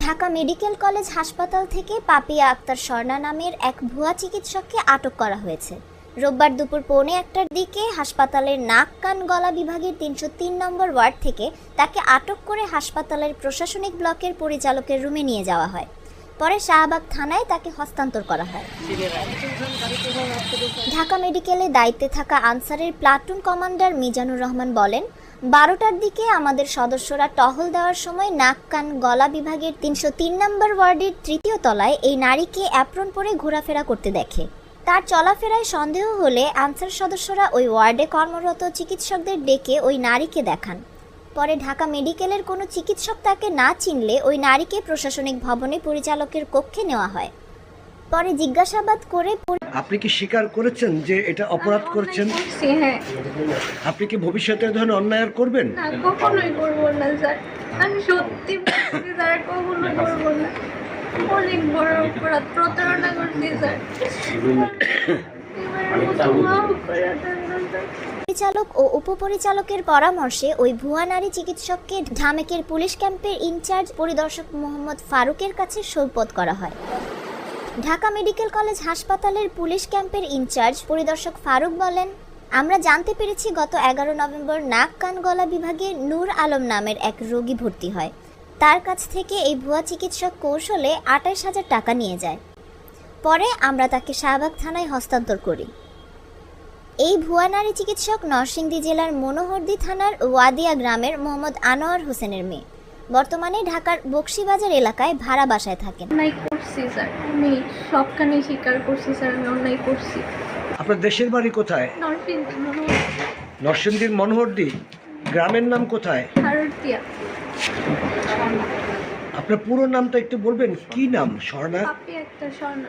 Dhaka medical college হাসপাতাল থেকে পাপিয়া আক্তার স্বর্ণা নামের এক ভুয়া চিকিৎসককে আটক করা হয়েছে। রোববার দুপুর 1:15টার দিকে হাসপাতালের নাক কান গলা বিভাগের 303 নম্বর ওয়ার্ড থেকে তাকে আটক করে হাসপাতালের প্রশাসনিক ব্লকের পরিচালকের রুমে নিয়ে যাওয়া হয়। পরে শাহবাগ থানায় তাকে হস্তান্তর করা হয়। ঢাকা মেডিকেলে দায়িত্বে থাকা আনসারের প্লাটুন কমান্ডার মিজানুর রহমান বলেন, 12টার দিকে আমাদের সদস্যরা টহল দেওয়ার সময় নাক কান গলা বিভাগের 303 নম্বর ওয়ার্ডের 3য় তলায় এই নারীকে অ্যাপ্রন পরে ঘোরাফেরা করতে দেখে। তার চলাফেরায় সন্দেহ হলে আনসার সদস্যরা ওই ওয়ার্ডে কর্মরত চিকিৎসকদের ডেকে ওই নারীকে দেখান। পরে ঢাকা মেডিকেলের কোনো চিকিৎসক তাকে না চিনলে ওই নারীকে প্রশাসনিক ভবনে পরিচালকের কক্ষে নেওয়া হয়। পরে জিজ্ঞাসাবাদ করে আপনি কি স্বীকার করেছেন যে এটা অপরাধ করেছেন? হ্যাঁ। আপনি কি ভবিষ্যতে এই ধরনের অন্যায় আর করবেন? না, কখনোই করবো না স্যার। আমি সত্যি বলছি স্যার, কখনো করবো না। অনেক বড় অপরাধ, প্রতারণা করছি স্যার। পরিচালক ও উপপরিচালকের পরামর্শে ওই ভুয়া নারী চিকিৎসককে ঢামেকের পুলিশ ক্যাম্পের ইনচার্জ পরিদর্শক মোহাম্মদ ফারুকের কাছে সোপর্দ করা হয়। ঢাকা মেডিকেল কলেজ হাসপাতালের পুলিশ ক্যাম্পের ইনচার্জ পরিদর্শক ফারুক বলেন, আমরা জানতে পেরেছি গত 11 নভেম্বর নাক কান গলা বিভাগে নূর আলম নামের এক রোগী ভর্তি হয়। তার কাছ থেকে এই ভুয়া চিকিৎসক কৌশলে 28,000 টাকা নিয়ে যায়। পরে আমরা তাকে শাহবাগ থানায় হস্তান্তর করি। এই ভুয়া নারী চিকিৎসক নরসিংদী জেলার মনোহরদী থানার ওয়াদিয়া গ্রামের মোহাম্মদ আনোয়ার হোসেনের মেয়ে। বর্তমানে ঢাকার বকশীবাজার এলাকায় ভাড়া বাসায় থাকেন। অন্যায় করছি স্যার, আমি সবখানে স্বীকার করছি স্যার, আমি অন্যায় করছি। আপনার দেশের বাড়ি কোথায়? নরসিংদীর মনোহরদী। গ্রামের নাম কোথায়? ভারতীয়া। আপনার পুরো নামটা একটু বলবেন, কি নাম? স্বর্ণা? পাপিয়া আক্তার স্বর্ণা।